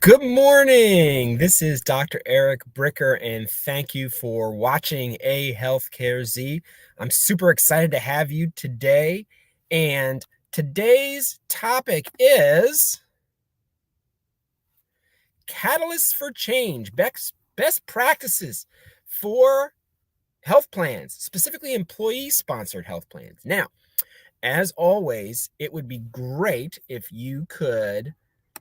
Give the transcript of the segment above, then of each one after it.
Good morning. This is Dr. Eric Bricker, and thank you for watching A Healthcare Z. I'm super excited to have you today. And today's topic is catalysts for change, best practices for health plans, specifically employee-sponsored health plans. Now, as always, it would be great if you could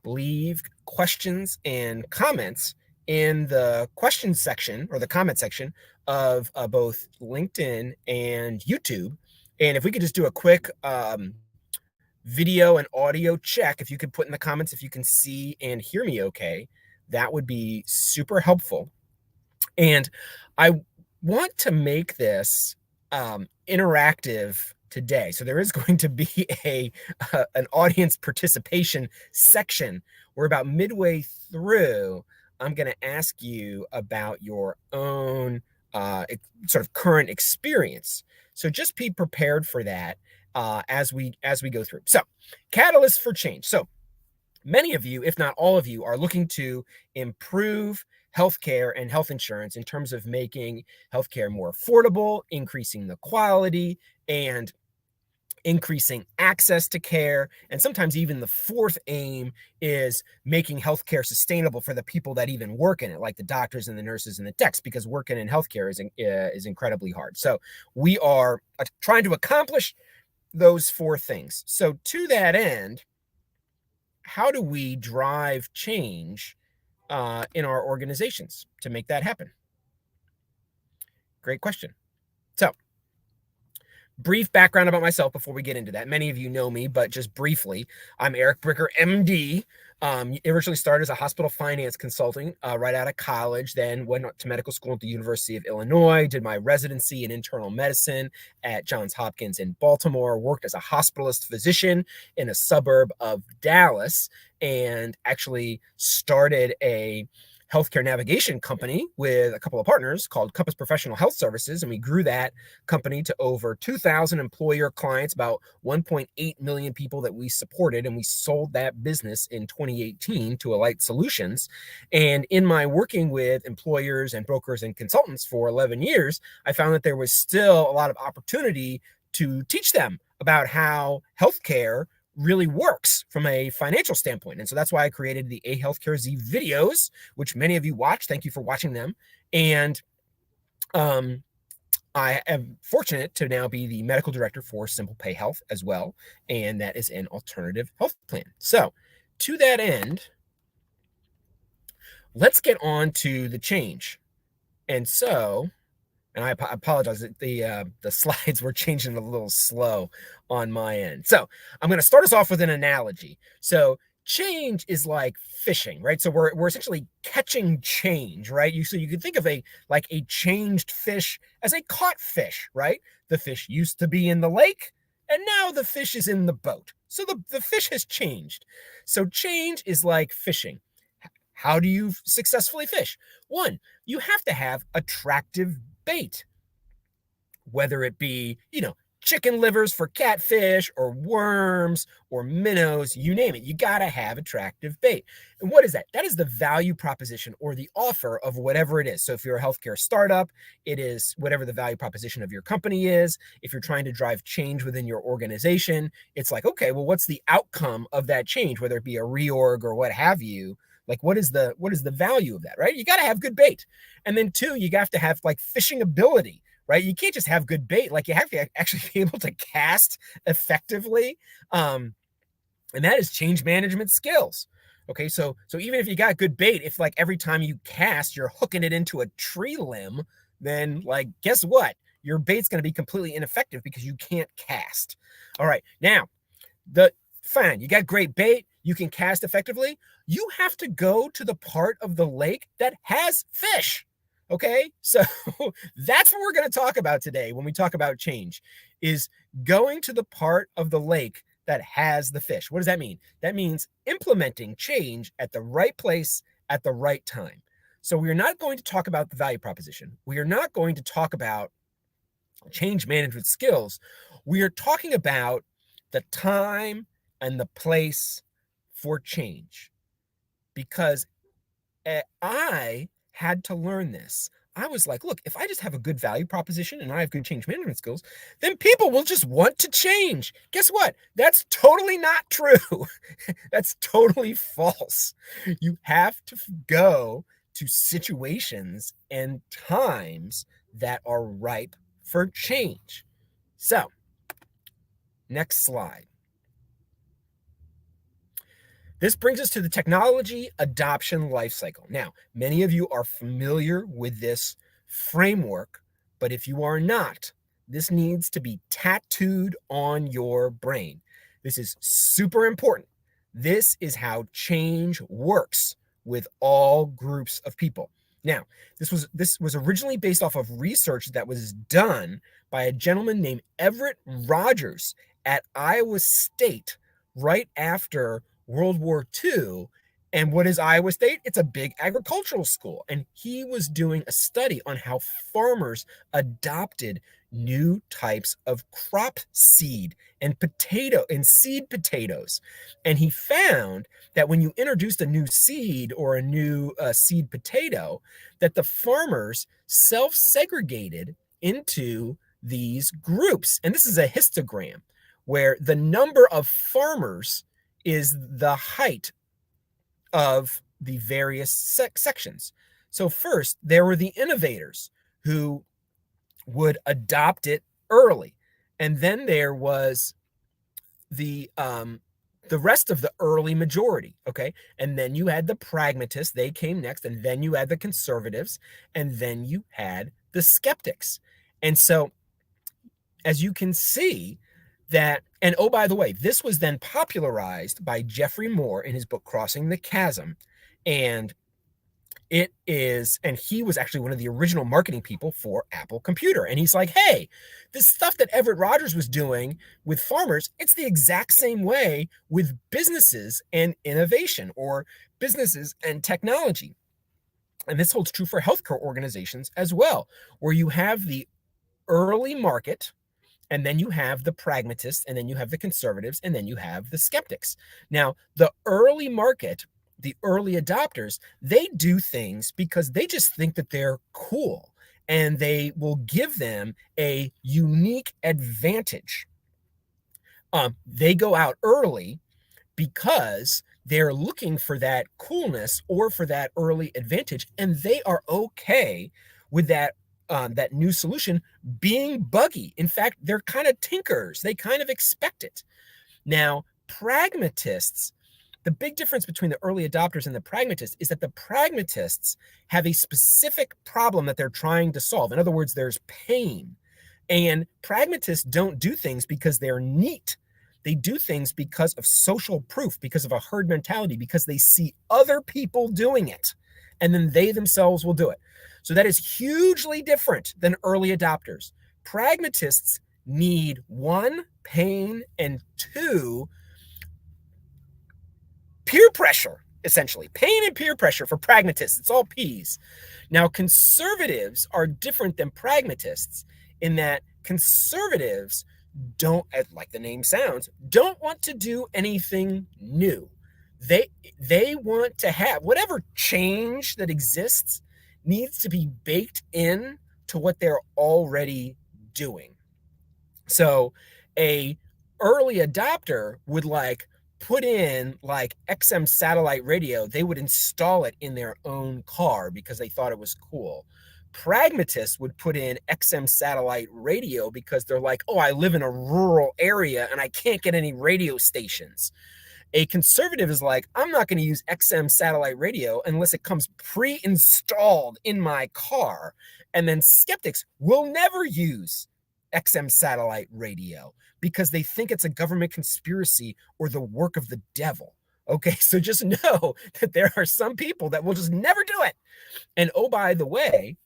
leave questions and comments in the question section or the comment section of both LinkedIn and YouTube. And if we could just do a quick video and audio check, if you could put in the comments if you can see and hear me okay, that would be super helpful. And I want to make this interactive today. So there is going to be an audience participation section where about midway through, I'm going to ask you about your own sort of current experience. So just be prepared for that as we go through. So catalysts for change. So many of you, if not all of you, are looking to improve healthcare and health insurance in terms of making healthcare more affordable, increasing the quality, and increasing access to care. And sometimes even the fourth aim is making healthcare sustainable for the people that even work in it, like the doctors and the nurses and the techs, because working in healthcare is incredibly hard. So we are trying to accomplish those four things. So to that end, how do we drive change in our organizations to make that happen? Great question. So, brief background about myself before we get into that. Many of you know me, but just briefly, I'm Eric Bricker, MD. Originally started as a hospital finance consultant right out of college, then went to medical school at the University of Illinois, did my residency in internal medicine at Johns Hopkins in Baltimore, worked as a hospitalist physician in a suburb of Dallas, and actually started a healthcare navigation company with a couple of partners called Compass Professional Health Services. And we grew that company to over 2,000 employer clients, about 1.8 million people that we supported. And we sold that business in 2018 to Alight Solutions. And in my working with employers and brokers and consultants for 11 years, I found that there was still a lot of opportunity to teach them about how healthcare really works from a financial standpoint. And so that's why I created the A Healthcare Z videos, which many of you watch. Thank you for watching them. And I am fortunate to now be the medical director for Simple Pay Health as well. And that is an alternative health plan. So to that end, let's get on to the change. And so, and I apologize that the slides were changing a little slow on my end. So I'm going to start us off with an analogy. So change is like fishing, right? So we're essentially catching change, right? So you could think of a changed fish as a caught fish, right? The fish used to be in the lake, and now the fish is in the boat. So the fish has changed. So change is like fishing. How do you successfully fish? One, you have to have attractive bait, whether it be, chicken livers for catfish or worms or minnows, you name it. You got to have attractive bait. And what is that? That is the value proposition or the offer of whatever it is. So if you're a healthcare startup, it is whatever the value proposition of your company is. If you're trying to drive change within your organization, it's like, okay, well, what's the outcome of that change, whether it be a reorg or what have you? Like, what is the value of that, right? You got to have good bait. And then two, you have to have fishing ability, right? You can't just have good bait. You have to actually be able to cast effectively. And that is change management skills. Okay, so even if you got good bait, if every time you cast, you're hooking it into a tree limb, then guess what? Your bait's going to be completely ineffective because you can't cast. All right, now, fine, you got great bait, you can cast effectively. You have to go to the part of the lake that has fish. Okay, so that's what we're going to talk about today when we talk about change, is going to the part of the lake that has the fish. What does that mean? That means implementing change at the right place at the right time. So we are not going to talk about the value proposition. We are not going to talk about change management skills. We are talking about the time and the place for change. because I had to learn this. I was like, look, if I just have a good value proposition and I have good change management skills, then people will just want to change. Guess what? That's totally not true. That's totally false. You have to go to situations and times that are ripe for change. So, next slide. This brings us to the technology adoption lifecycle. Now, many of you are familiar with this framework, but if you are not, this needs to be tattooed on your brain. This is super important. This is how change works with all groups of people. Now, this was originally based off of research that was done by a gentleman named Everett Rogers at Iowa State right after World War II. And what is Iowa State? It's a big agricultural school. And he was doing a study on how farmers adopted new types of crop seed and seed potatoes. And he found that when you introduced a new seed or a new seed potato, that the farmers self-segregated into these groups. And this is a histogram where the number of farmers is the height of the various sections. So first, there were the innovators who would adopt it early. And then there was the rest of the early majority, okay? And then you had the pragmatists, they came next, and then you had the conservatives, and then you had the skeptics. And so, as you can see, that, and oh, by the way, this was then popularized by Jeffrey Moore in his book, Crossing the Chasm. And he was actually one of the original marketing people for Apple Computer. And he's like, hey, this stuff that Everett Rogers was doing with farmers, it's the exact same way with businesses and innovation, or businesses and technology. And this holds true for healthcare organizations as well, where you have the early market, and then you have the pragmatists, and then you have the conservatives, and then you have the skeptics. Now, the early market, the early adopters, they do things because they just think that they're cool, and they will give them a unique advantage. They go out early because they're looking for that coolness or for that early advantage, and they are okay with that that new solution being buggy. In fact, they're kind of tinkers. They kind of expect it. Now, pragmatists, the big difference between the early adopters and the pragmatists is that the pragmatists have a specific problem that they're trying to solve. In other words, there's pain. And pragmatists don't do things because they're neat. They do things because of social proof, because of a herd mentality, because they see other people doing it, and then they themselves will do it. So that is hugely different than early adopters. Pragmatists need one, pain, and two, peer pressure, essentially. Pain and peer pressure for pragmatists. It's all P's. Now, conservatives are different than pragmatists in that conservatives don't, like the name sounds, don't want to do anything new. They want to have whatever change that exists needs to be baked in to what they're already doing. So a early adopter would put in XM satellite radio. They would install it in their own car because they thought it was cool. Pragmatists would put in XM satellite radio because they're like, oh, I live in a rural area and I can't get any radio stations. A conservative is like, I'm not going to use XM satellite radio unless it comes pre-installed in my car. And then skeptics will never use XM satellite radio because they think it's a government conspiracy or the work of the devil. Okay, so just know that there are some people that will just never do it. And oh, by the way,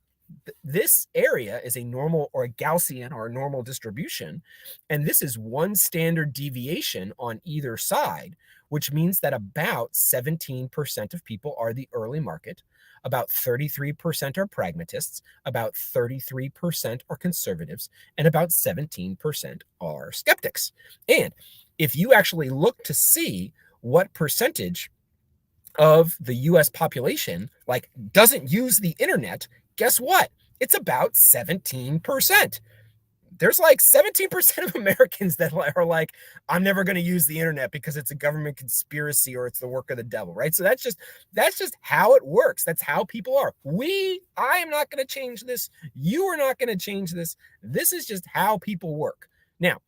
this area is a normal or a Gaussian or a normal distribution. And this is one standard deviation on either side, which means that about 17% of people are the early market, about 33% are pragmatists, about 33% are conservatives, and about 17% are skeptics. And if you actually look to see what percentage of the US population like doesn't use the internet, guess what? It's about 17%. There's like 17% of Americans that are like, I'm never going to use the internet because it's a government conspiracy or it's the work of the devil, right? So that's just how it works. That's how people are. I am not going to change this. You are not going to change this. This is just how people work. Now,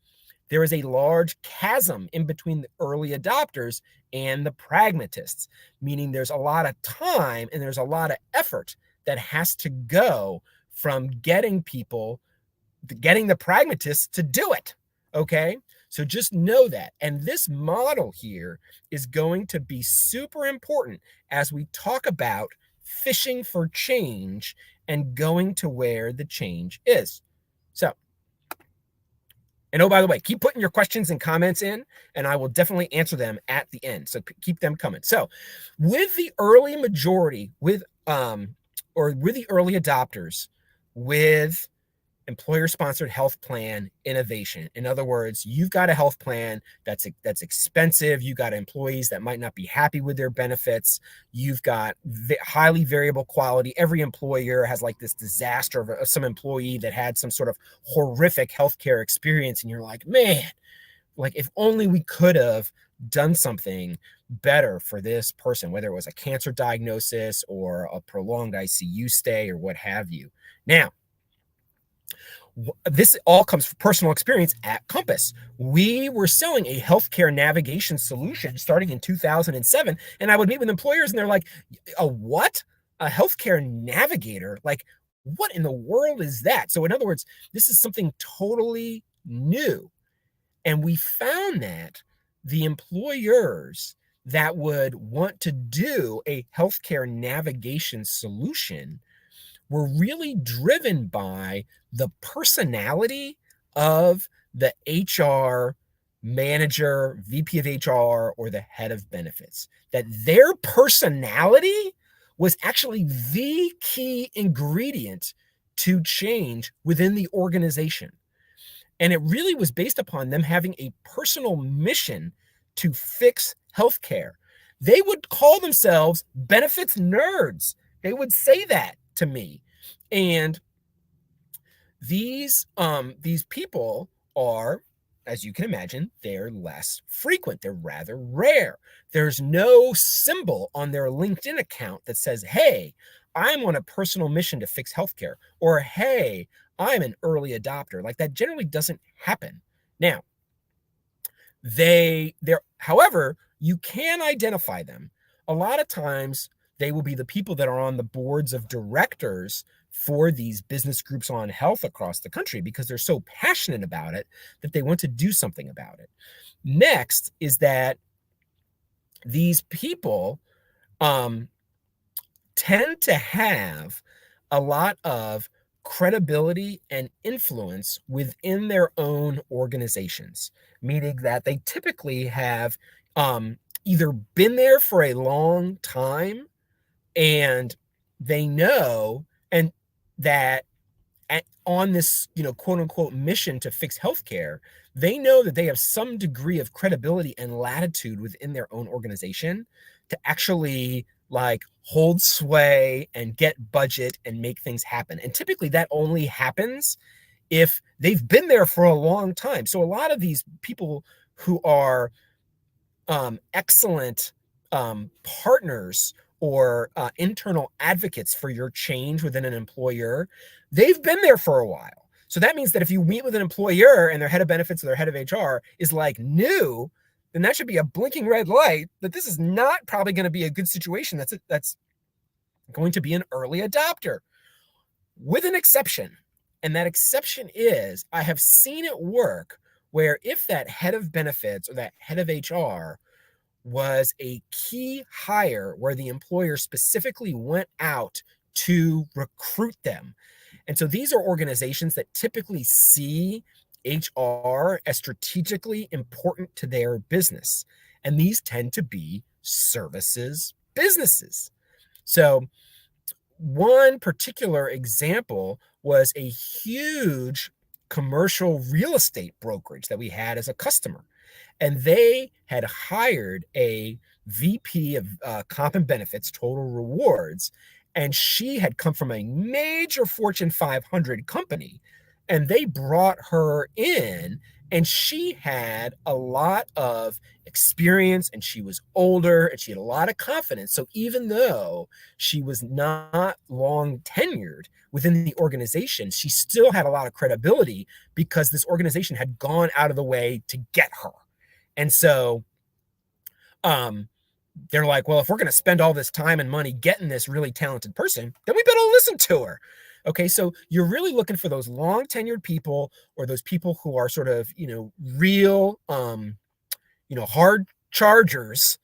there is a large chasm in between the early adopters and the pragmatists, meaning there's a lot of time and there's a lot of effort that has to go from getting the pragmatists to do it. Okay. So just know that. And this model here is going to be super important as we talk about fishing for change and going to where the change is. So, and oh, by the way, keep putting your questions and comments in, and I will definitely answer them at the end. So keep them coming. So, with the early majority, with the early adopters, with employer-sponsored health plan innovation. In other words, you've got a health plan that's expensive. You've got employees that might not be happy with their benefits. You've got highly variable quality. Every employer has like this disaster of some employee that had some sort of horrific healthcare experience, and you're like, man, like if only we could have done something better for this person, whether it was a cancer diagnosis or a prolonged ICU stay or what have you. Now, this all comes from personal experience at Compass. We were selling a healthcare navigation solution starting in 2007, and I would meet with employers and they're like, a what? A healthcare navigator? Like, what in the world is that? So in other words, this is something totally new. And we found that the employers that would want to do a healthcare navigation solution were really driven by the personality of the HR manager, VP of HR, or the head of benefits. That their personality was actually the key ingredient to change within the organization. And it really was based upon them having a personal mission to fix healthcare. They would call themselves benefits nerds. They would say that to me. And these people are, as you can imagine, they're less frequent. They're rather rare. There's no symbol on their LinkedIn account that says, hey, I'm on a personal mission to fix healthcare, or hey, I'm an early adopter. Like that generally doesn't happen. Now, however, you can identify them. A lot of times they will be the people that are on the boards of directors for these business groups on health across the country because they're so passionate about it that they want to do something about it. Next is that these people tend to have a lot of credibility and influence within their own organizations, meaning that they typically have either been there for a long time and they know and that on this, quote unquote mission to fix healthcare, they know that they have some degree of credibility and latitude within their own organization to actually like hold sway and get budget and make things happen. And typically that only happens if they've been there for a long time. So a lot of these people who are excellent partners or internal advocates for your change within an employer, they've been there for a while. So that means that if you meet with an employer and their head of benefits or their head of HR is like new, then that should be a blinking red light that this is not probably going to be a good situation. That's going to be an early adopter, with an exception. And that exception is I have seen it work where if that head of benefits or that head of HR was a key hire where the employer specifically went out to recruit them. And so these are organizations that typically see HR as strategically important to their business. And these tend to be services businesses. So one particular example was a huge commercial real estate brokerage that we had as a customer. And they had hired a VP of Comp and Benefits, Total Rewards, and she had come from a major Fortune 500 company, and they brought her in, and she had a lot of experience, and she was older, and she had a lot of confidence. So even though she was not long tenured within the organization, she still had a lot of credibility because this organization had gone out of the way to get her. And so they're like, well, if we're going to spend all this time and money getting this really talented person, then we better listen to her. Okay, so you're really looking for those long tenured people, or those people who are sort of, real, hard chargers,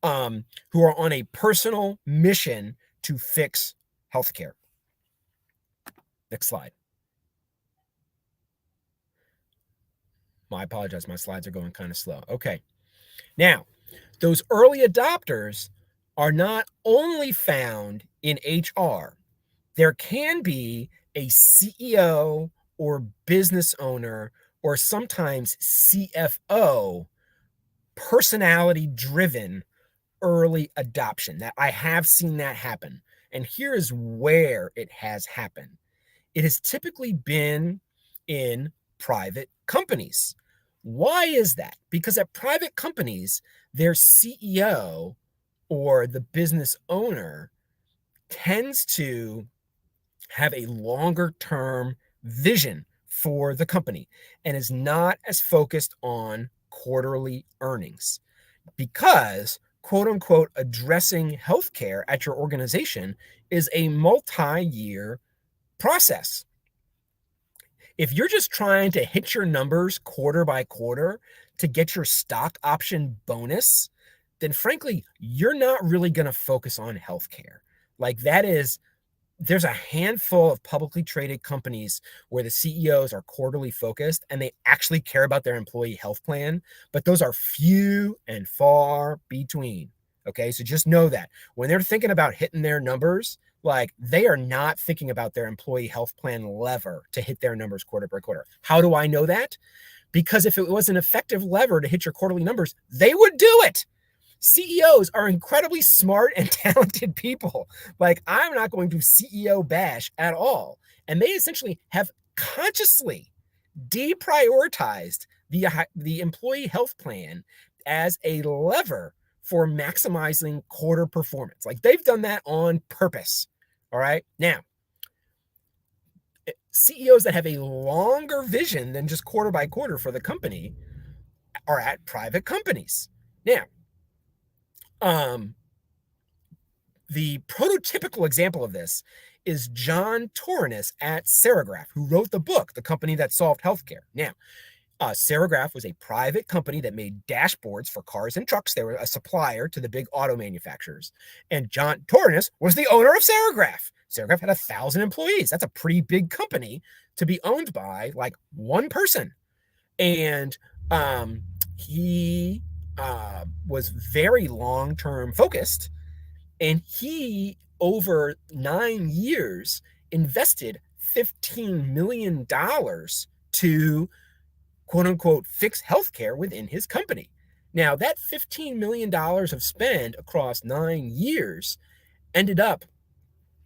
who are on a personal mission to fix healthcare. Next slide. I apologize. My slides are going kind of slow. Okay. Now, those early adopters are not only found in HR. There can be a CEO or business owner, or sometimes CFO, personality-driven early adoption. That I have seen that happen. And here is where it has happened. It has typically been in private companies. Why is that? Because at private companies, their CEO or the business owner tends to have a longer term vision for the company and is not as focused on quarterly earnings, because quote unquote addressing healthcare at your organization is a multi-year process. If you're just trying to hit your numbers quarter by quarter to get your stock option bonus, then frankly, you're not really going to focus on healthcare. Like there's a handful of publicly traded companies where the CEOs are quarterly focused and they actually care about their employee health plan, but those are few and far between. Okay, so just know that when they're thinking about hitting their numbers, like they are not thinking about their employee health plan lever to hit their numbers quarter by quarter. How do I know that? Because if it was an effective lever to hit your quarterly numbers, they would do it. CEOs are incredibly smart and talented people. Like, I'm not going to CEO bash at all. And they essentially have consciously deprioritized the employee health plan as a lever for maximizing quarter performance. Like, they've done that on purpose. All right. Now, CEOs that have a longer vision than just quarter by quarter for the company are at private companies. Now, the prototypical example of this is John Torrance at Serigraph, who wrote the book, The Company That Solved Healthcare. Now, Serigraph was a private company that made dashboards for cars and trucks. They were a supplier to the big auto manufacturers. And John Torrance was the owner of Serigraph. Serigraph had 1,000 employees. That's a pretty big company to be owned by like one person. And he was very long-term focused. And he, over 9 years, invested $15 million to quote unquote fix healthcare within his company. Now, that $15 million of spend across 9 years ended up,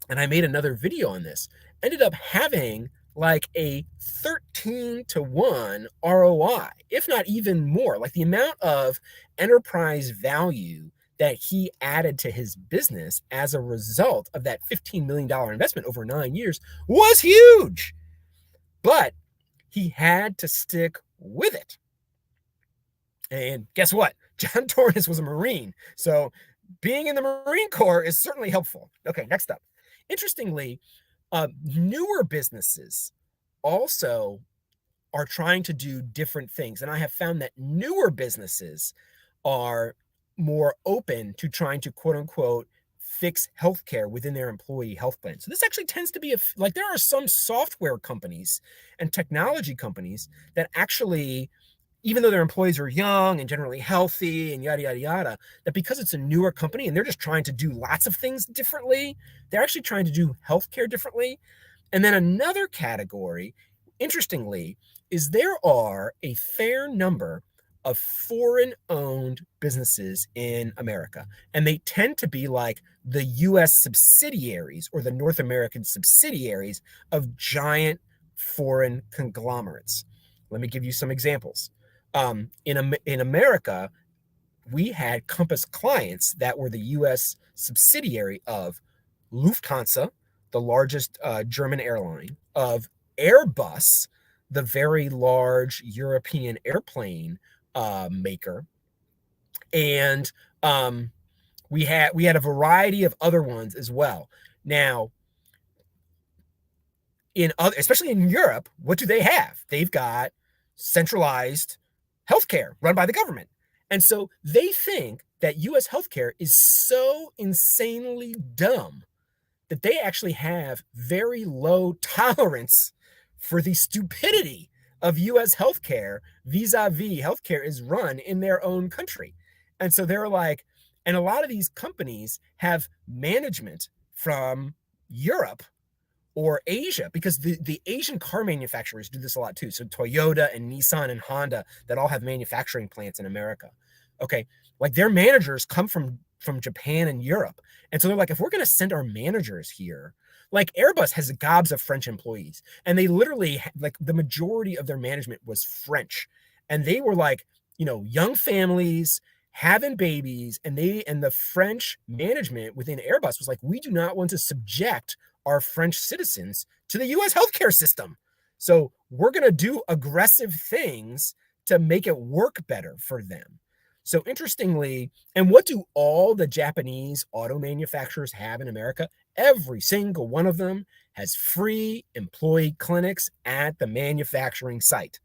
and I made another video on this, ended up having like a 13-to-1 ROI, if not even more. Like the amount of enterprise value that he added to his business as a result of that $15 million investment over 9 years was huge. But he had to stick with it. And guess what? John Torrance was a Marine. So being in the Marine Corps is certainly helpful. Okay, next up. Interestingly, newer businesses also are trying to do different things. And I have found that newer businesses are more open to trying to quote unquote fix healthcare within their employee health plan. So this actually tends to be like there are some software companies and technology companies that actually, even though their employees are young and generally healthy and yada, yada, yada, that because it's a newer company and they're just trying to do lots of things differently, they're actually trying to do healthcare differently. And then another category, interestingly, is there are a fair number of foreign-owned businesses in America. And they tend to be like the US subsidiaries or the North American subsidiaries of giant foreign conglomerates. Let me give you some examples. In America, we had Compass clients that were the US subsidiary of Lufthansa, the largest German airline, of Airbus, the very large European airplane maker, and we had a variety of other ones as well. Now, especially in Europe, what do they have? They've got centralized healthcare run by the government. And so they think that US healthcare is so insanely dumb that they actually have very low tolerance for the stupidity of US healthcare vis-a-vis healthcare is run in their own country. And so they're like, and a lot of these companies have management from Europe or Asia, because the Asian car manufacturers do this a lot too. So Toyota and Nissan and Honda that all have manufacturing plants in America. Okay, like their managers come from Japan and Europe. And so they're like, if we're going to send our managers here, like Airbus has gobs of French employees, and they literally, like, the majority of their management was French. And they were like, young families having babies, and the French management within Airbus was like, we do not want to subject our French citizens to the US healthcare system. So we're going to do aggressive things to make it work better for them. So interestingly, and what do all the Japanese auto manufacturers have in America? Every single one of them has free employee clinics at the manufacturing site.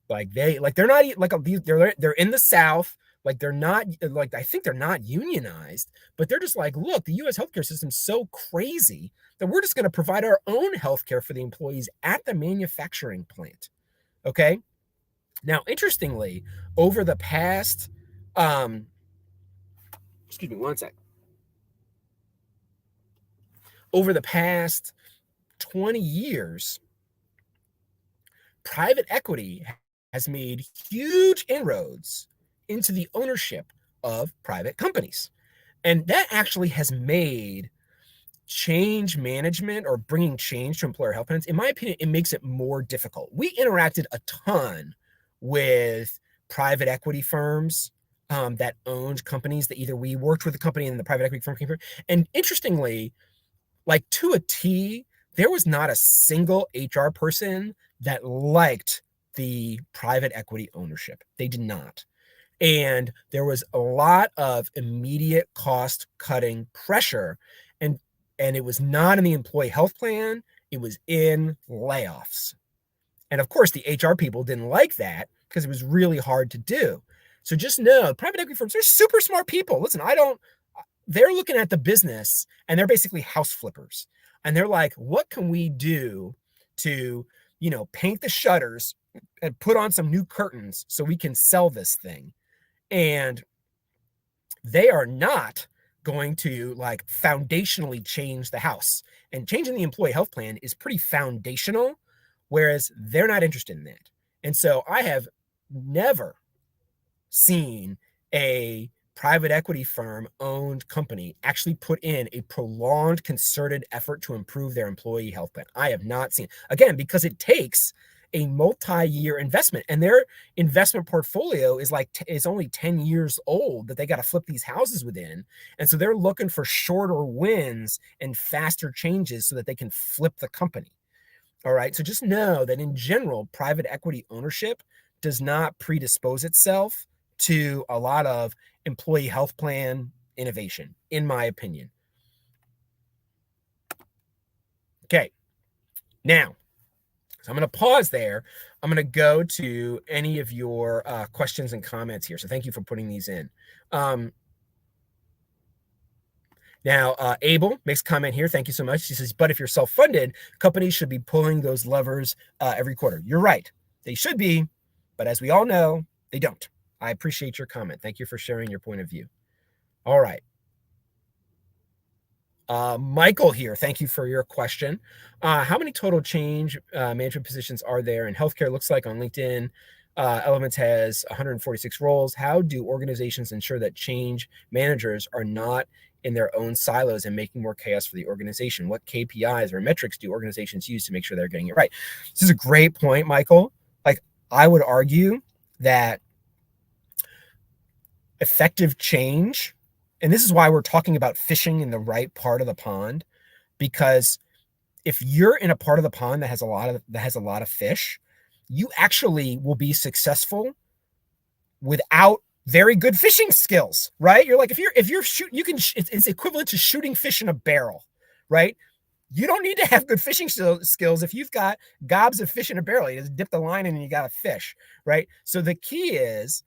They're not like they're in the South. Like they're not, like, I think they're not unionized, but they're just like, look, the US healthcare system's so crazy that we're just going to provide our own healthcare for the employees at the manufacturing plant. Okay. Now, interestingly, over the past, excuse me one sec. Over the past 20 years, private equity has made huge inroads into the ownership of private companies. And that actually has made change management, or bringing change to employer health plans, in my opinion, it makes it more difficult. We interacted a ton with private equity firms that owned companies that either we worked with the company and the private equity firm came through. And interestingly, like to a T, there was not a single HR person that liked the private equity ownership. They did not. And there was a lot of immediate cost cutting pressure. And it was not in the employee health plan, it was in layoffs. And of course, the HR people didn't like that because it was really hard to do. So just know, private equity firms, they're super smart people. Listen, they're looking at the business and they're basically house flippers. And they're like, what can we do to, paint the shutters and put on some new curtains so we can sell this thing? And they are not going to like foundationally change the house. And changing the employee health plan is pretty foundational, whereas they're not interested in that. And so I have never seen a private equity firm owned company actually put in a prolonged concerted effort to improve their employee health plan. I have not seen, again, because it takes a multi-year investment, and their investment portfolio is only 10 years old that they got to flip these houses within. And so they're looking for shorter wins and faster changes so that they can flip the company. All right. So just know that in general, private equity ownership does not predispose itself to a lot of employee health plan innovation, in my opinion. Okay. Now, so I'm going to pause there. I'm going to go to any of your questions and comments here. So thank you for putting these in. Now, Abel makes a comment here. Thank you so much. He says, but if you're self-funded, companies should be pulling those levers every quarter. You're right. They should be. But as we all know, they don't. I appreciate your comment. Thank you for sharing your point of view. All right. Michael here, thank you for your question. How many total change management positions are there in healthcare? Looks like on LinkedIn, Elements has 146 roles. How do organizations ensure that change managers are not in their own silos and making more chaos for the organization? What KPIs or metrics do organizations use to make sure they're getting it right? This is a great point, Michael. Like, I would argue that effective change, and this is why we're talking about fishing in the right part of the pond, because if you're in a part of the pond that has a lot of fish, you actually will be successful without very good fishing skills, right? You're like, if you're shoot, you can, it's equivalent to shooting fish in a barrel, right? You don't need to have good fishing skills if you've got gobs of fish in a barrel. You just dip the line in and you got a fish, right? So the key is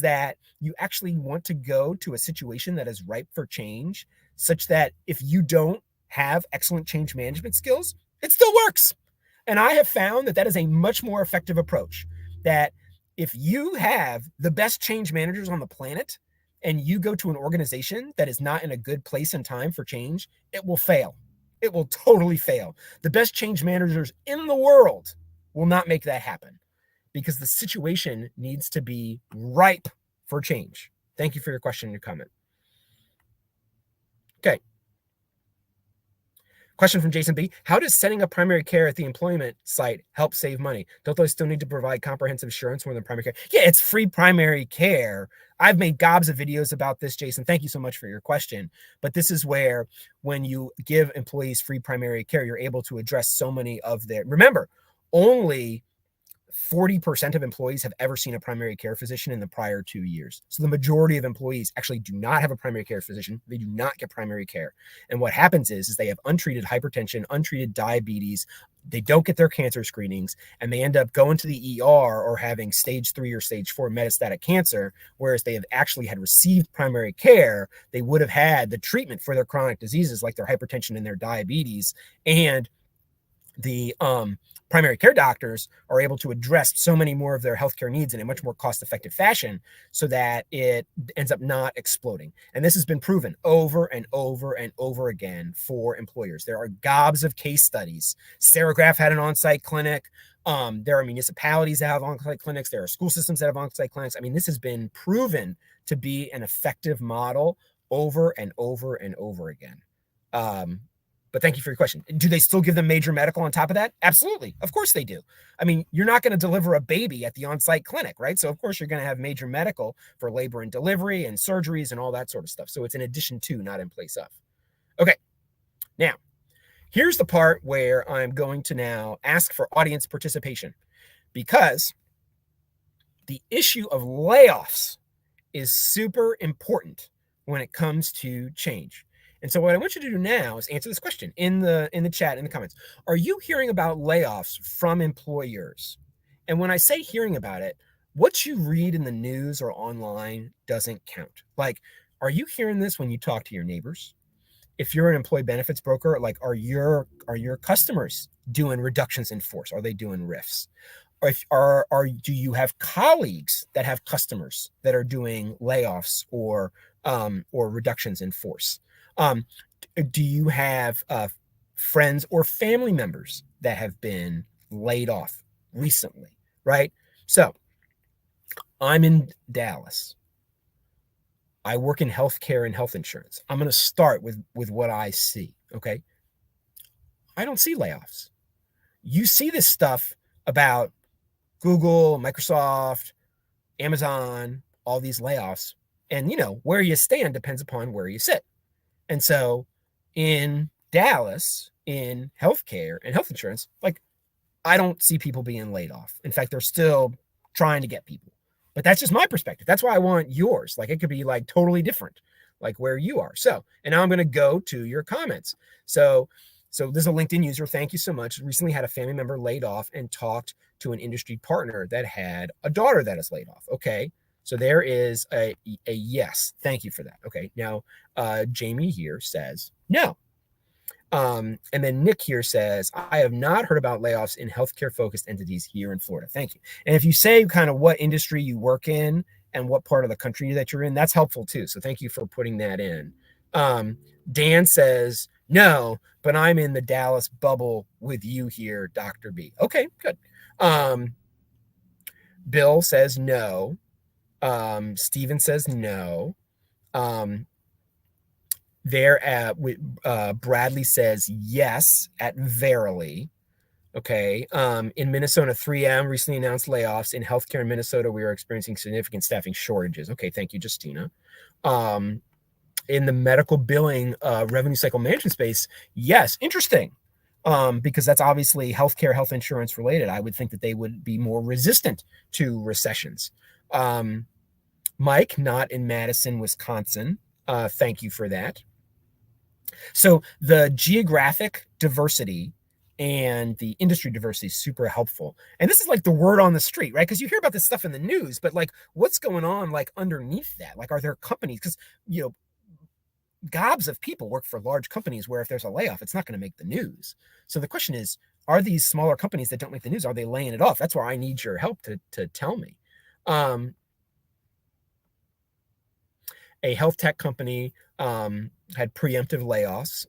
that you actually want to go to a situation that is ripe for change, such that if you don't have excellent change management skills, it still works. And I have found that that is a much more effective approach. That if you have the best change managers on the planet and you go to an organization that is not in a good place and time for change, it will fail. It will totally fail. The best change managers in the world will not make that happen because the situation needs to be ripe for change. Thank you for your question and your comment. Okay. Question from Jason B. How does setting up primary care at the employment site help save money? Don't those still need to provide comprehensive insurance more than primary care? Yeah, it's free primary care. I've made gobs of videos about this, Jason. Thank you so much for your question. But this is where, when you give employees free primary care, you're able to address so many of their, remember, only 40% of employees have ever seen a primary care physician in the prior 2 years. So the majority of employees actually do not have a primary care physician. They do not get primary care. And what happens is they have untreated hypertension, untreated diabetes. They don't get their cancer screenings, and they end up going to the ER or having stage 3 or stage 4 metastatic cancer, whereas they have actually had received primary care. They would have had the treatment for their chronic diseases like their hypertension and their diabetes, and the primary care doctors are able to address so many more of their healthcare needs in a much more cost-effective fashion so that it ends up not exploding. And this has been proven over and over and over again for employers. There are gobs of case studies. Serigraph had an on-site clinic. There are municipalities that have on-site clinics. There are school systems that have on-site clinics. I mean, this has been proven to be an effective model over and over and over again. But thank you for your question. Do they still give them major medical on top of that? Absolutely. Of course they do. I mean, you're not going to deliver a baby at the on-site clinic, right? So of course you're going to have major medical for labor and delivery and surgeries and all that sort of stuff. So it's in addition to, not in place of. Okay. Now, here's the part where I'm going to now ask for audience participation, because the issue of layoffs is super important when it comes to change. And so what I want you to do now is answer this question in the chat, in the comments. Are you hearing about layoffs from employers? And when I say hearing about it, what you read in the news or online doesn't count. Like, are you hearing this when you talk to your neighbors? If you're an employee benefits broker, like, are your customers doing reductions in force? Are they doing RIFs? Do you have colleagues that have customers that are doing layoffs or reductions in force? Do you have friends or family members that have been laid off recently, right? So I'm in Dallas. I work in healthcare and health insurance. I'm going to start with what I see, okay? I don't see layoffs. You see this stuff about Google, Microsoft, Amazon, all these layoffs. And, where you stand depends upon where you sit. And so in Dallas, in healthcare and health insurance, like, I don't see people being laid off. In fact, they're still trying to get people. But that's just my perspective. That's why I want yours. Like, it could be like totally different, like where you are. So, and now I'm going to go to your comments. So this is a LinkedIn user. Thank you so much. Recently had a family member laid off and talked to an industry partner that had a daughter that is laid off. Okay. So there is a yes. Thank you for that. Okay. Now, Jamie here says no. And then Nick here says, I have not heard about layoffs in healthcare focused entities here in Florida. Thank you. And if you say kind of what industry you work in and what part of the country that you're in, that's helpful too. So thank you for putting that in. Dan says, no, but I'm in the Dallas bubble with you here, Dr. B. Okay, good. Bill says no. Steven says no. Bradley says yes at Verily. Okay. In Minnesota, 3M recently announced layoffs. In healthcare in Minnesota, we are experiencing significant staffing shortages. Okay. Thank you, Justina. In the medical billing revenue cycle management space, yes, interesting. Because that's obviously healthcare, health insurance related. I would think that they would be more resistant to recessions. Mike, not in Madison, Wisconsin. Thank you for that. So the geographic diversity and the industry diversity is super helpful. And this is like the word on the street, right? Because you hear about this stuff in the news, but like what's going on like underneath that? Like, are there companies? Because, gobs of people work for large companies where if there's a layoff, it's not going to make the news. So the question is, are these smaller companies that don't make the news, are they laying it off? That's where I need your help to tell me. A health tech company had preemptive layoffs.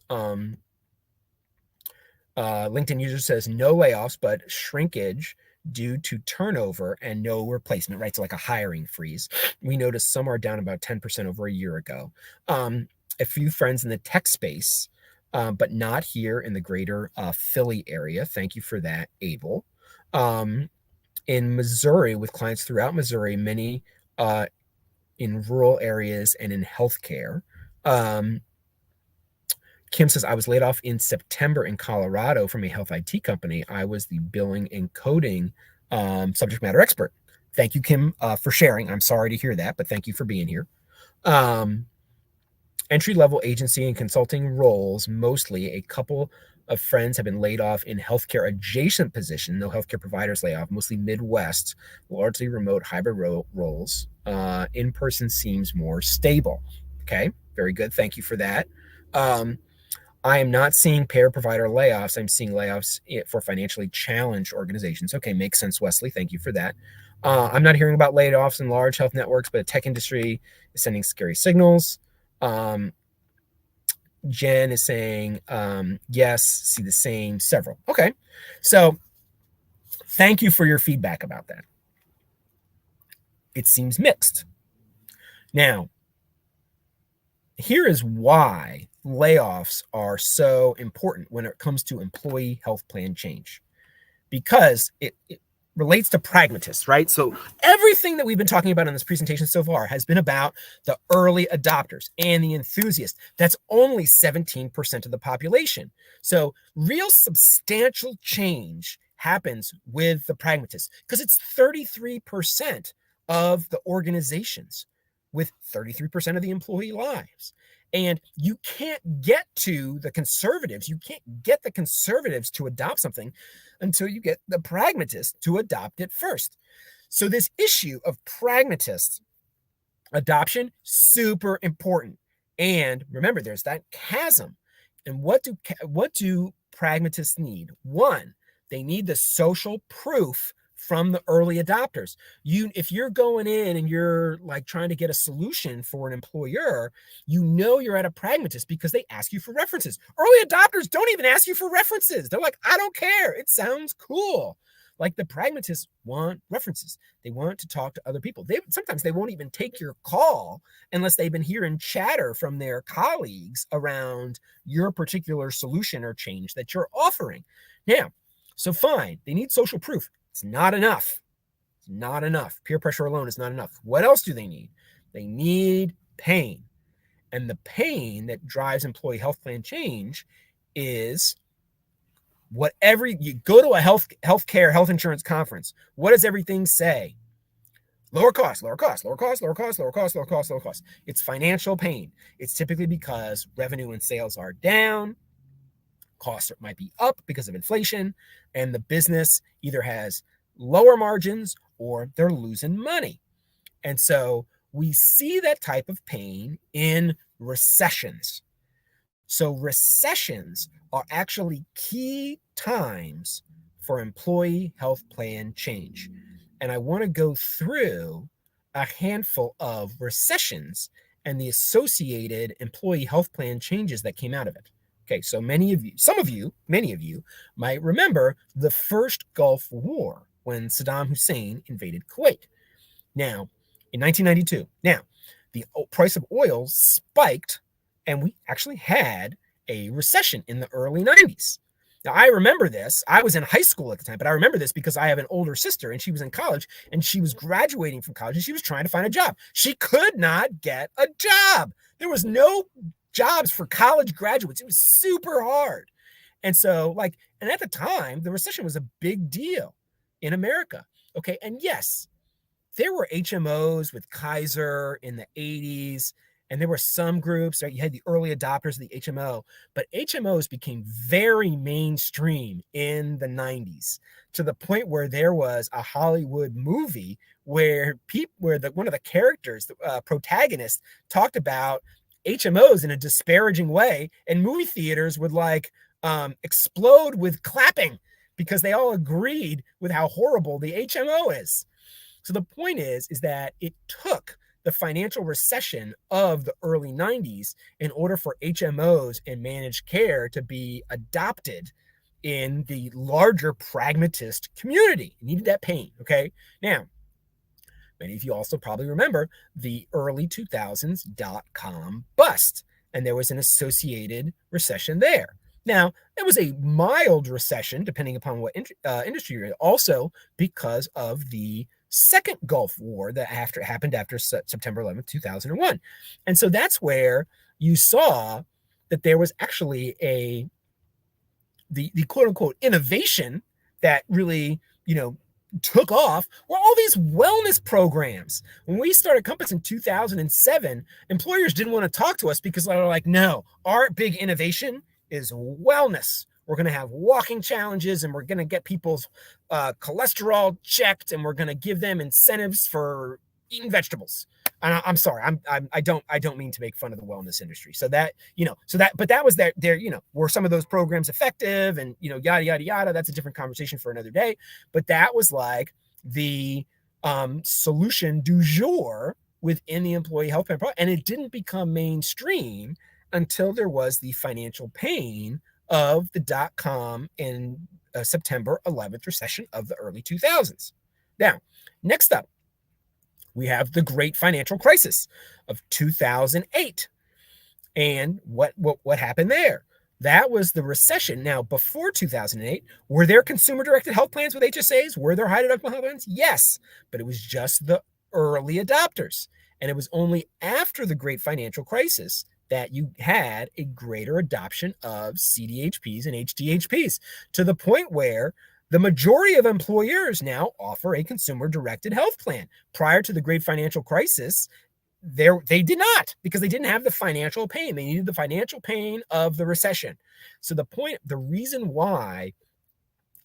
LinkedIn user says no layoffs, but shrinkage due to turnover and no replacement, right? So like a hiring freeze. We noticed some are down about 10% over a year ago. A few friends in the tech space, but not here in the greater Philly area. Thank you for that, Abel. In Missouri, with clients throughout Missouri, many in rural areas and in healthcare. Kim says, I was laid off in September in Colorado from a health IT company. I was the billing and coding subject matter expert. Thank you, Kim, for sharing. I'm sorry to hear that, but thank you for being here. Entry-level agency and consulting roles, mostly. A couple of friends have been laid off in healthcare adjacent position. No healthcare providers lay off, mostly Midwest, largely remote hybrid roles. In-person seems more stable. Okay, very good. Thank you for that. I am not seeing payer provider layoffs. I'm seeing layoffs for financially challenged organizations. Okay, makes sense, Wesley. Thank you for that. I'm not hearing about layoffs in large health networks, but the tech industry is sending scary signals. Jen is saying, yes, see the same, several. Okay, so thank you for your feedback about that. It seems mixed. Now, here is why layoffs are so important when it comes to employee health plan change, because it relates to pragmatists, right? So everything that we've been talking about in this presentation so far has been about the early adopters and the enthusiasts. That's only 17% of the population. So real substantial change happens with the pragmatists because it's 33% of the organizations with 33% of the employee lives. And you can't get to the conservatives. You can't get the conservatives to adopt something until you get the pragmatists to adopt it first. So this issue of pragmatist adoption, super important. And remember, there's that chasm. And what do pragmatists need? One, they need the social proof from the early adopters. If you're going in and you're like trying to get a solution for an employer, you're at a pragmatist because they ask you for references. Early adopters don't even ask you for references. They're like, I don't care. It sounds cool. Like the pragmatists want references. They want to talk to other people. Sometimes they won't even take your call unless they've been hearing chatter from their colleagues around your particular solution or change that you're offering. Now, so fine, they need social proof. It's not enough. It's not enough. Peer pressure alone is not enough. What else do they need? They need pain. And the pain that drives employee health plan change is you go to a healthcare, health insurance conference. What does everything say? Lower cost, lower cost, lower cost, lower cost, lower cost, lower cost, lower cost. It's financial pain. It's typically because revenue and sales are down. Costs might be up because of inflation, and the business either has lower margins or they're losing money. And so we see that type of pain in recessions. So recessions are actually key times for employee health plan change. And I want to go through a handful of recessions and the associated employee health plan changes that came out of it. Okay, so many of you might remember the first Gulf War when Saddam Hussein invaded Kuwait. Now, in 1992, now the price of oil spiked, and we actually had a recession in the early 90s. Now, I remember this. I was in high school at the time, but I remember this because I have an older sister and she was in college and she was graduating from college and she was trying to find a job. She could not get a job. There was no jobs for college graduates. It was super hard. And so, and at the time, the recession was a big deal in America. Okay. And yes, there were HMOs with Kaiser in the 80s, and there were some groups, right? You had the early adopters of the HMO, but HMOs became very mainstream in the 90s to the point where there was a Hollywood movie where one of the characters, the protagonist, talked about HMOs in a disparaging way, and movie theaters would explode with clapping because they all agreed with how horrible the HMO is. So the point is that it took the financial recession of the early 90s in order for HMOs and managed care to be adopted in the larger pragmatist community. You needed that pain, okay? Now, many of you also probably remember the early 2000s dot-com bust, and there was an associated recession there. Now, it was a mild recession, depending upon what industry you're in, also because of the second Gulf War that happened after September 11th, 2001. And so that's where you saw that there was actually the quote unquote innovation that really, took off were all these wellness programs. When we started Compass in 2007, employers didn't want to talk to us because they were like, no, our big innovation is wellness. We're going to have walking challenges, and we're going to get people's cholesterol checked, and we're going to give them incentives for eating vegetables. And I'm sorry, I don't mean to make fun of the wellness industry. So that, but that was there, were some of those programs effective, and, yada, yada, yada. That's a different conversation for another day. But that was like the solution du jour within the employee health plan program. And it didn't become mainstream until there was the financial pain of the dot-com and September 11th recession of the early 2000s. Now, next up, we have the great financial crisis of 2008. And what happened there? That was the recession. Now, before 2008, were there consumer-directed health plans with HSAs? Were there high-deductible health plans? Yes, but it was just the early adopters. And it was only after the great financial crisis that you had a greater adoption of CDHPs and HDHPs, to the point where the majority of employers now offer a consumer-directed health plan. Prior to the great financial crisis, they did not, because they didn't have the financial pain. They needed the financial pain of the recession. So the reason why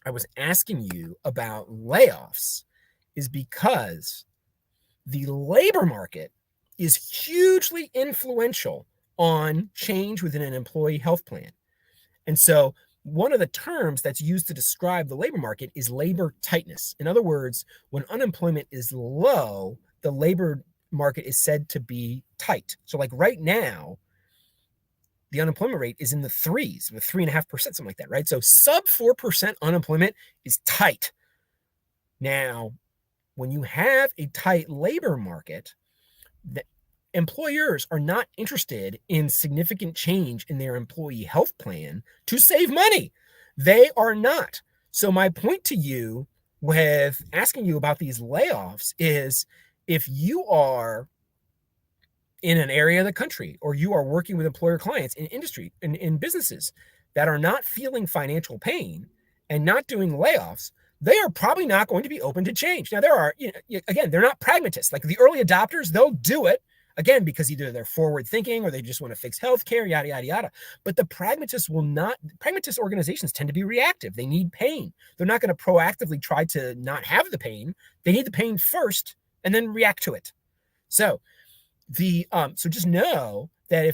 I was asking you about layoffs is because the labor market is hugely influential on change within an employee health plan. And so one of the terms that's used to describe the labor market is labor tightness. In other words, when unemployment is low, the labor market is said to be tight. So like right now, the unemployment rate is in the threes, with 3.5%, something like that, right? So sub 4% unemployment is tight. Now, when you have a tight labor market, the employers are not interested in significant change in their employee health plan to save money. They are not. So my point to you with asking you about these layoffs is, if you are in an area of the country, or you are working with employer clients in industry, in businesses that are not feeling financial pain and not doing layoffs, they are probably not going to be open to change. Now, there are, again, they're not pragmatists. Like the early adopters, they'll do it, again, because either they're forward thinking or they just want to fix healthcare, yada, yada, yada. But the pragmatists will not. Pragmatist organizations tend to be reactive. They need pain. They're not going to proactively try to not have the pain. They need the pain first and then react to it. So so just know that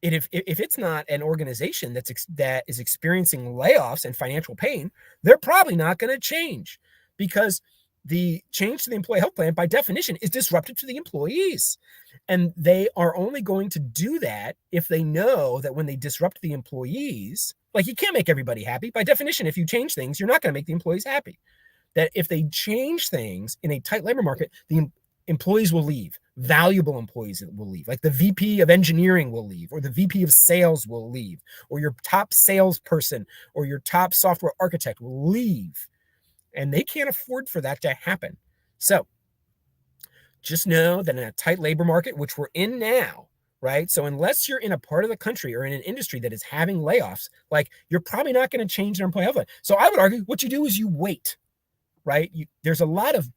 if it's not an organization that is experiencing layoffs and financial pain, they're probably not going to change, because the change to the employee health plan by definition is disruptive to the employees. And they are only going to do that if they know that when they disrupt the employees, like, you can't make everybody happy. By definition, if you change things, you're not going to make the employees happy. that if they change things in a tight labor market, the employees will leave. Valuable employees will leave. Like the VP of engineering will leave, or the VP of sales will leave, or your top salesperson or your top software architect will leave. And they can't afford for that to happen. So just know that in a tight labor market, which we're in now, right? So unless you're in a part of the country or in an industry that is having layoffs, like you're probably not going to change their employee health plan. So I would argue what you do is you wait, right? There's a lot of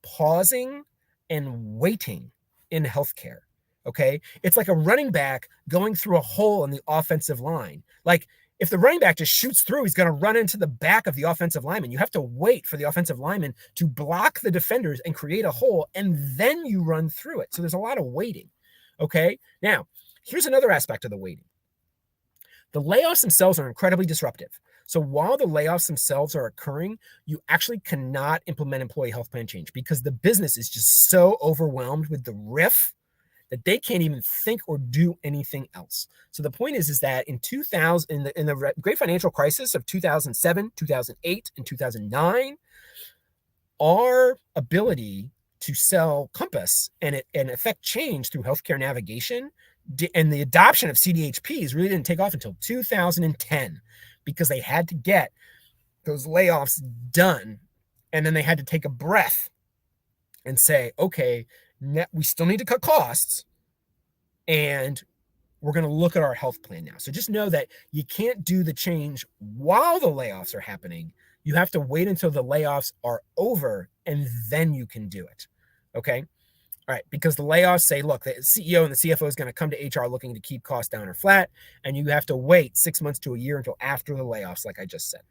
pausing and waiting in healthcare. Okay. It's like a running back going through a hole in the offensive line. Like if the running back just shoots through, he's going to run into the back of the offensive lineman. You have to wait for the offensive lineman to block the defenders and create a hole, and then you run through it. So there's a lot of waiting. Okay. Now, here's another aspect of the waiting. The layoffs themselves are incredibly disruptive. So while the layoffs themselves are occurring, you actually cannot implement employee health plan change because the business is just so overwhelmed with the RIF that they can't even think or do anything else. So the point is that in 2000, in the great financial crisis of 2007, 2008, and 2009, our ability to sell Compass and affect change through healthcare navigation and the adoption of CDHPs really didn't take off until 2010 because they had to get those layoffs done. And then they had to take a breath and say, okay, we still need to cut costs, and we're going to look at our health plan now. So just know that you can't do the change while the layoffs are happening. You have to wait until the layoffs are over, and then you can do it. Okay. All right. Because the layoffs say, look, the CEO and the CFO is going to come to HR looking to keep costs down or flat. And you have to wait 6 months to a year until after the layoffs, like I just said.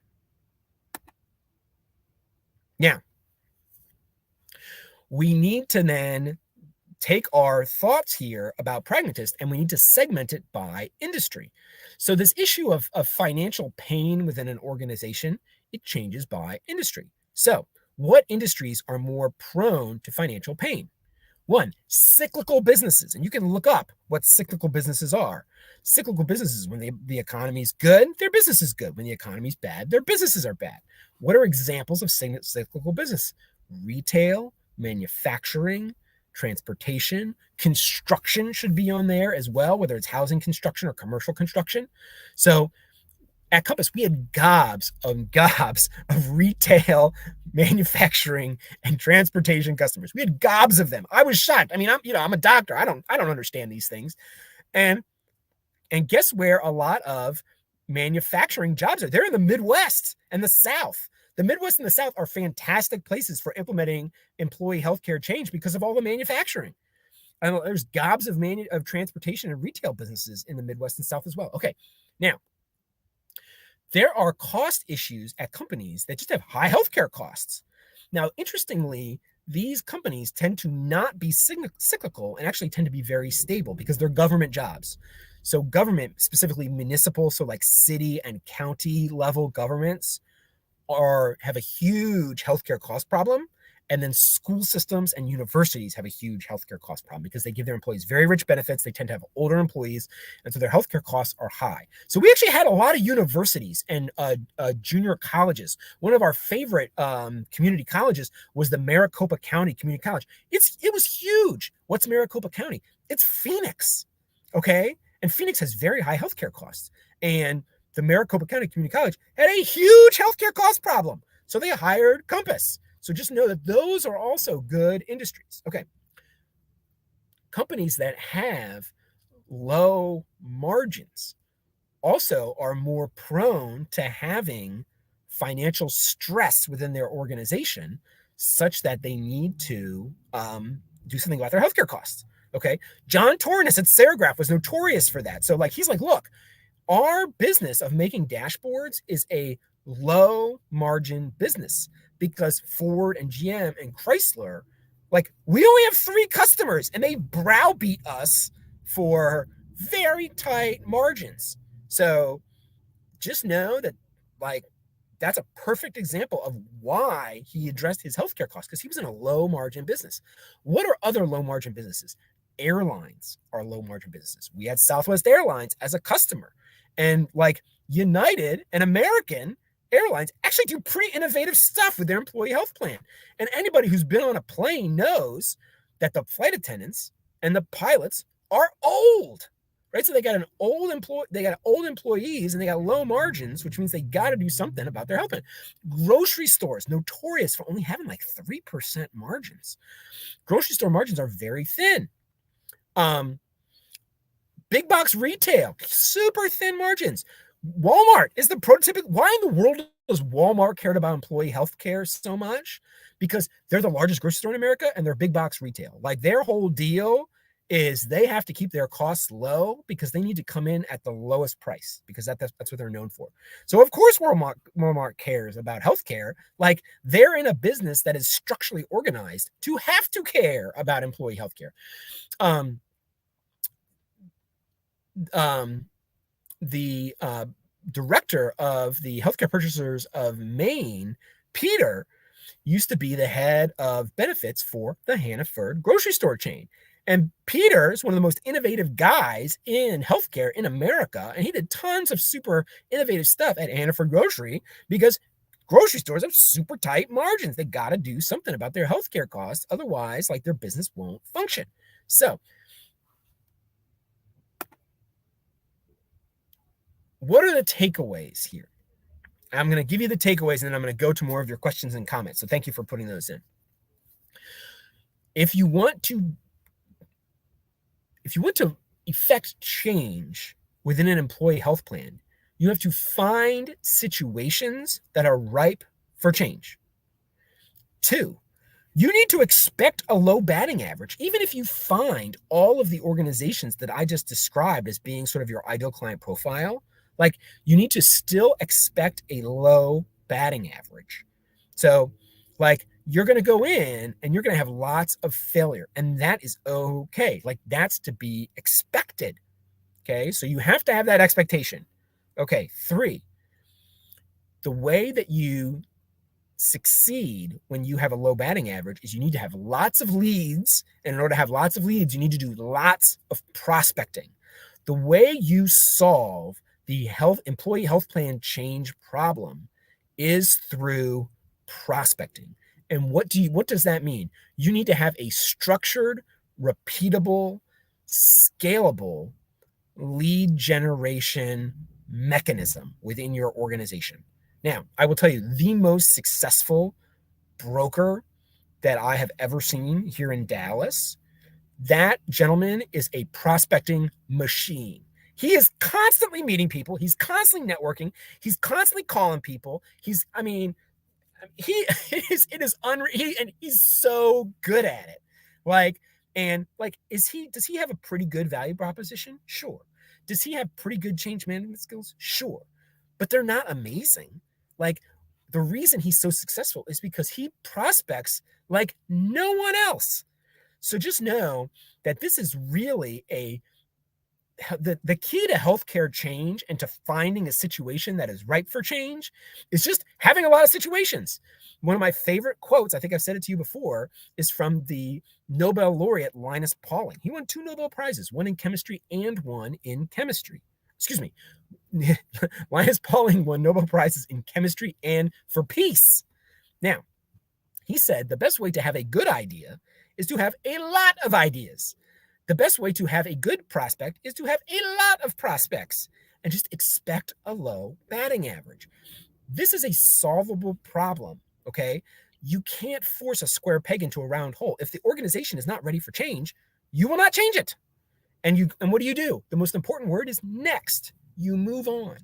Now, we need to then take our thoughts here about pragmatist and we need to segment it by industry. So this issue of financial pain within an organization, it changes by industry. So what industries are more prone to financial pain? One, cyclical businesses. And you can look up what cyclical businesses are. Cyclical businesses, when the economy is good, their business is good. When the economy is bad, their businesses are bad. What are examples of cyclical business? Retail, manufacturing, transportation, construction should be on there as well, whether it's housing construction or commercial construction. So at Compass, we had gobs of retail, manufacturing, and transportation customers. We had gobs of them. I was shocked. I mean, I'm a doctor. I don't understand these things. And guess where a lot of manufacturing jobs are? They're in the Midwest and the South. The Midwest and the South are fantastic places for implementing employee healthcare change because of all the manufacturing. And there's gobs of transportation and retail businesses in the Midwest and South as well. Okay, now, there are cost issues at companies that just have high healthcare costs. Now, interestingly, these companies tend to not be cyclical and actually tend to be very stable because they're government jobs. So government, specifically municipal, so like city and county level governments have a huge healthcare cost problem. And then school systems and universities have a huge healthcare cost problem because they give their employees very rich benefits. They tend to have older employees, and so their healthcare costs are high. So we actually had a lot of universities and junior colleges. One of our favorite community colleges was the Maricopa County Community College. It was huge. What's Maricopa County? It's Phoenix, okay? And Phoenix has very high healthcare costs. And the Maricopa County Community College had a huge healthcare cost problem. So they hired Compass. So just know that those are also good industries. Okay. Companies that have low margins also are more prone to having financial stress within their organization such that they need to do something about their healthcare costs. Okay. John Tornes at Serigraph was notorious for that. So he's like, look, our business of making dashboards is a low margin business because Ford and GM and Chrysler, we only have 3 customers and they browbeat us for very tight margins. So just know that that's a perfect example of why he addressed his healthcare costs because he was in a low margin business. What are other low margin businesses? Airlines are low margin businesses. We had Southwest Airlines as a customer, and United and American airlines actually do pretty innovative stuff with their employee health plan. And anybody who's been on a plane knows that the flight attendants and the pilots are old, right? So they got old employees and they got low margins, which means they got to do something about their health plan. Grocery stores, notorious for only having like 3% margins. Grocery store margins are very thin. Big box retail, super thin margins. Walmart is the prototypical. Why in the world does Walmart care about employee health care so much? Because they're the largest grocery store in America and they're big box retail. Like their whole deal is they have to keep their costs low because they need to come in at the lowest price because that's what they're known for. So of course Walmart cares about healthcare. Like they're in a business that is structurally organized to have to care about employee healthcare. The director of the Healthcare Purchasers of Maine, Peter, used to be the head of benefits for the Hannaford grocery store chain. And Peter is one of the most innovative guys in healthcare in America. And he did tons of super innovative stuff at Hannaford Grocery because grocery stores have super tight margins. They got to do something about their healthcare costs. Otherwise, like their business won't function. So what are the takeaways here? I'm going to give you the takeaways and then I'm going to go to more of your questions and comments. So thank you for putting those in. If you want to effect change within an employee health plan, you have to find situations that are ripe for change. 2, you need to expect a low batting average. Even if you find all of the organizations that I just described as being sort of your ideal client profile, like you need to still expect a low batting average. So like you're going to go in and you're going to have lots of failure, and that is okay. Like that's to be expected. Okay. So you have to have that expectation. Okay. 3, the way that you succeed when you have a low batting average is you need to have lots of leads. And in order to have lots of leads, you need to do lots of prospecting. The way you solve the employee health plan change problem is through prospecting. And what does that mean? You need to have a structured, repeatable, scalable lead generation mechanism within your organization. Now, I will tell you, the most successful broker that I have ever seen here in Dallas, that gentleman is a prospecting machine. He is constantly meeting people. He's constantly networking. He's constantly calling people. It is unreal. And he's so good at it. Does he have a pretty good value proposition? Sure. Does he have pretty good change management skills? Sure. But they're not amazing. Like the reason he's so successful is because he prospects like no one else. So just know that this is really the key to healthcare change and to finding a situation that is ripe for change is just having a lot of situations. One of my favorite quotes, I think I've said it to you before, is from the Nobel laureate Linus Pauling. He won 2 Nobel Prizes, one in chemistry and one in chemistry. Excuse me. Linus Pauling won Nobel Prizes in chemistry and for peace. Now, he said the best way to have a good idea is to have a lot of ideas. The best way to have a good prospect is to have a lot of prospects and just expect a low batting average. This is a solvable problem, okay? You can't force a square peg into a round hole. If the organization is not ready for change, you will not change it. And what do? The most important word is next. You move on,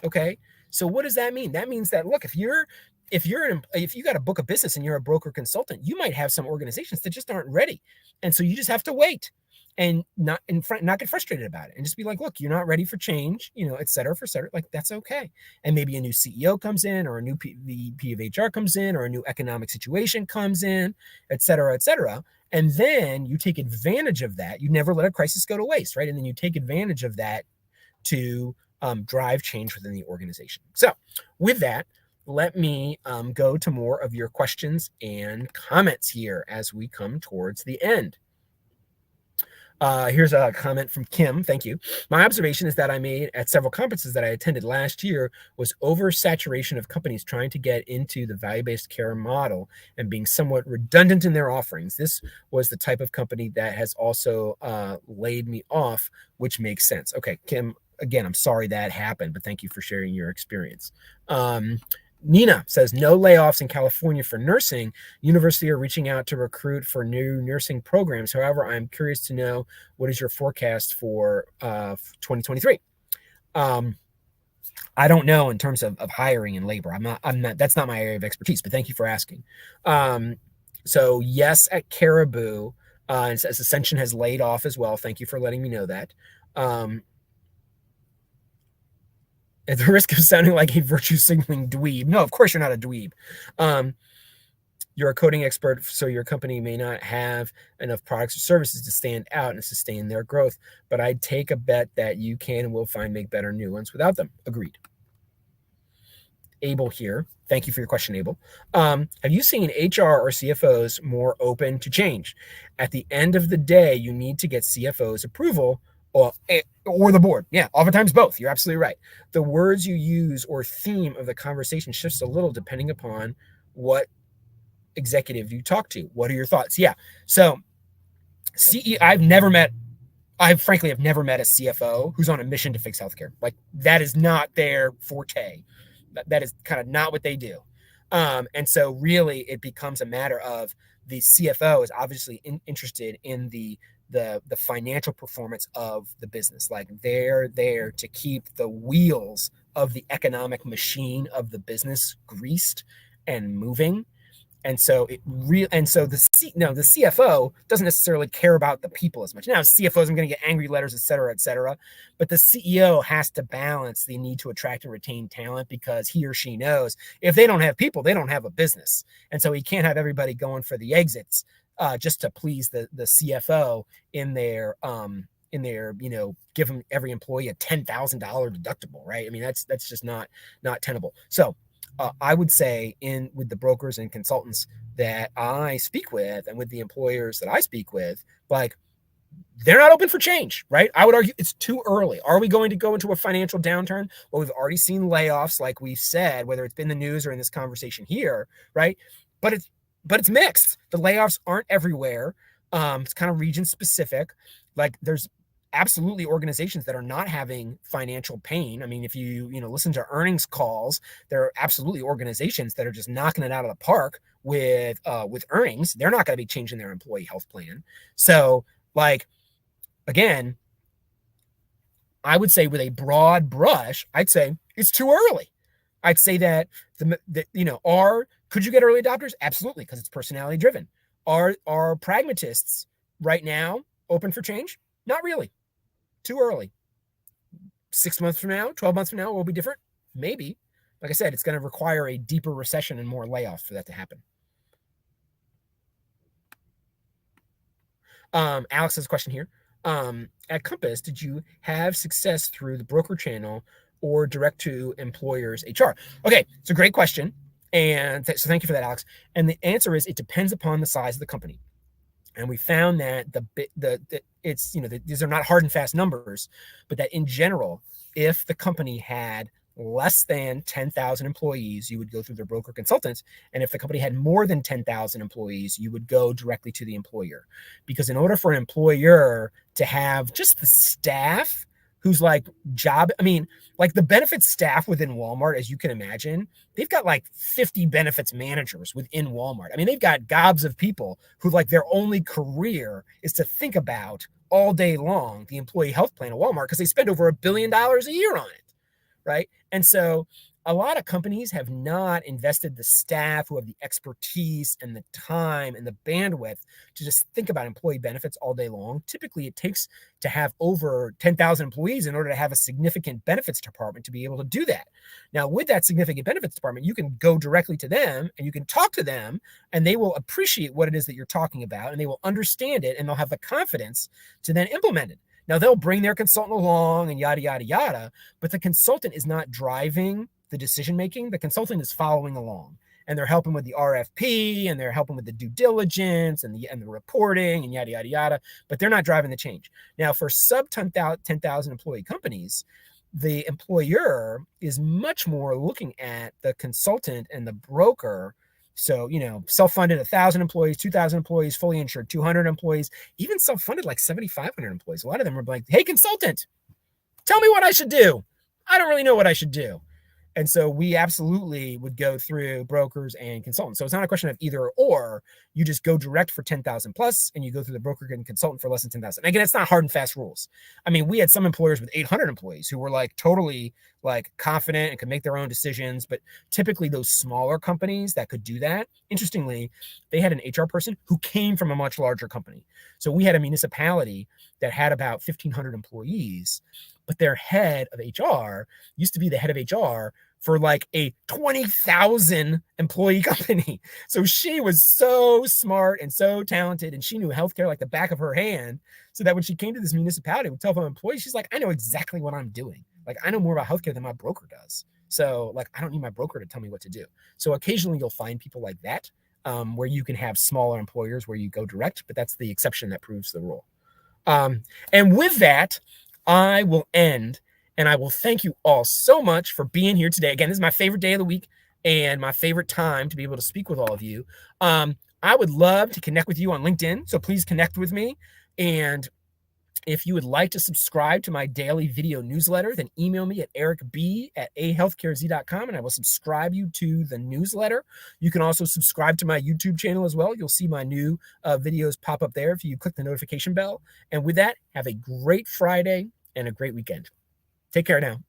okay? So what does that mean? That means that, look, if you got a book of business and you're a broker consultant, you might have some organizations that just aren't ready. And so you just have to wait and not get frustrated about it and just be like, look, you're not ready for change, et cetera, like that's okay. And maybe a new CEO comes in or a new VP of HR comes in or a new economic situation comes in, et cetera, et cetera. And then you take advantage of that. You never let a crisis go to waste, right? And then you take advantage of that to drive change within the organization. So with that, let me go to more of your questions and comments here as we come towards the end. Here's a comment from Kim. Thank you. My observation is that I made at several conferences that I attended last year was oversaturation of companies trying to get into the value-based care model and being somewhat redundant in their offerings. This was the type of company that has also laid me off, which makes sense. Okay, Kim, again, I'm sorry that happened, but thank you for sharing your experience. Nina says, no layoffs in California for nursing. University are reaching out to recruit for new nursing programs. However, I'm curious to know, what is your forecast for 2023? I don't know in terms of hiring and labor. I'm not, that's not my area of expertise, but thank you for asking. So yes, at Caribou, and says Ascension has laid off as well. Thank you for letting me know that. At the risk of sounding like a virtue signaling dweeb. No, of course you're not a dweeb. You're a coding expert, so your company may not have enough products or services to stand out and sustain their growth, but I'd take a bet that you can and will make better new ones without them. Agreed. Abel here. Thank you for your question, Abel. Have you seen HR or CFOs more open to change? At the end of the day, you need to get CFO's approval or the board. Yeah, oftentimes both. You're absolutely right. The words you use or theme of the conversation shifts a little depending upon what executive you talk to. What are your thoughts? Yeah. So I frankly have never met a CFO who's on a mission to fix healthcare. Like, that is not their forte. That is kind of not what they do. And so really it becomes a matter of the CFO is obviously interested in the financial performance of the business. Like, they're there to keep the wheels of the economic machine of the business greased and moving. And so the CFO doesn't necessarily care about the people as much. Now, CFOs, I'm going to get angry letters, et cetera, but the CEO has to balance the need to attract and retain talent, because he or she knows if they don't have people, they don't have a business. And so he can't have everybody going for the exits just to please the CFO in their give them every employee a $10,000 deductible, right? I mean, that's just not tenable. So I would say with the brokers and consultants that I speak with and with the employers that I speak with, like, they're not open for change, right? I would argue it's too early. Are we going to go into a financial downturn? Well, we've already seen layoffs, like we've said, whether it's been the news or in this conversation here, right? But it's mixed. The layoffs aren't everywhere. It's kind of region specific. Like, there's absolutely organizations that are not having financial pain. I mean, if you listen to earnings calls, there are absolutely organizations that are just knocking it out of the park with earnings. They're not going to be changing their employee health plan. So, like, again, I would say with a broad brush, I'd say it's too early. I'd say that could you get early adopters? Absolutely, because it's personality driven. Are pragmatists right now open for change? Not really. Too early. 6 months from now, 12 months from now, will be different? Maybe. Like I said, it's going to require a deeper recession and more layoffs for that to happen. Alex has a question here. At Compass, did you have success through the broker channel or direct to employers HR? Okay, it's a great question. And so thank you for that, Alex. And the answer is, it depends upon the size of the company. And we found that these are not hard and fast numbers, but that in general, if the company had less than 10,000 employees, you would go through their broker consultants. And if the company had more than 10,000 employees, you would go directly to the employer. Because in order for an employer to have just the staff who's like the benefits staff within Walmart, as you can imagine, they've got like 50 benefits managers within Walmart. I mean, they've got gobs of people who, like, their only career is to think about all day long the employee health plan of Walmart, because they spend over $1 billion a year on it, right? And so a lot of companies have not invested the staff who have the expertise and the time and the bandwidth to just think about employee benefits all day long. Typically, it takes to have over 10,000 employees in order to have a significant benefits department to be able to do that. Now, with that significant benefits department, you can go directly to them and you can talk to them, and they will appreciate what it is that you're talking about, and they will understand it, and they'll have the confidence to then implement it. Now, they'll bring their consultant along and yada, yada, yada, but the consultant is not driving the decision making. The consultant is following along. and they're helping with the RFP, and they're helping with the due diligence and the reporting and yada yada yada, but they're not driving the change. Now, for sub 10,000 employee companies, the employer is much more looking at the consultant and the broker. So, self-funded 1,000 employees, 2,000 employees, fully insured 200 employees, even self-funded like 7,500 employees. A lot of them are like, hey, consultant, tell me what I should do. I don't really know what I should do. And so we absolutely would go through brokers and consultants. So it's not a question of either or. You just go direct for 10,000 plus, and you go through the broker and consultant for less than 10,000. Again, it's not hard and fast rules. I mean, we had some employers with 800 employees who were like totally like confident and could make their own decisions. But typically those smaller companies that could do that, interestingly, they had an HR person who came from a much larger company. So we had a municipality that had about 1,500 employees, but their head of HR used to be the head of HR for like a 20,000 employee company. So she was so smart and so talented, and she knew healthcare like the back of her hand, so that when she came to this municipality with telephone employees, she's like, I know exactly what I'm doing. Like, I know more about healthcare than my broker does. So like, I don't need my broker to tell me what to do. So occasionally you'll find people like that, where you can have smaller employers where you go direct, but that's the exception that proves the rule. And with that, I will end, and I will thank you all so much for being here today. Again, this is my favorite day of the week and my favorite time to be able to speak with all of you. I would love to connect with you on LinkedIn, so please connect with me. And if you would like to subscribe to my daily video newsletter, then email me at ericb@ahealthcarez.com, and I will subscribe you to the newsletter. You can also subscribe to my YouTube channel as well. You'll see my new videos pop up there if you click the notification bell. And with that, have a great Friday and a great weekend. Take care now.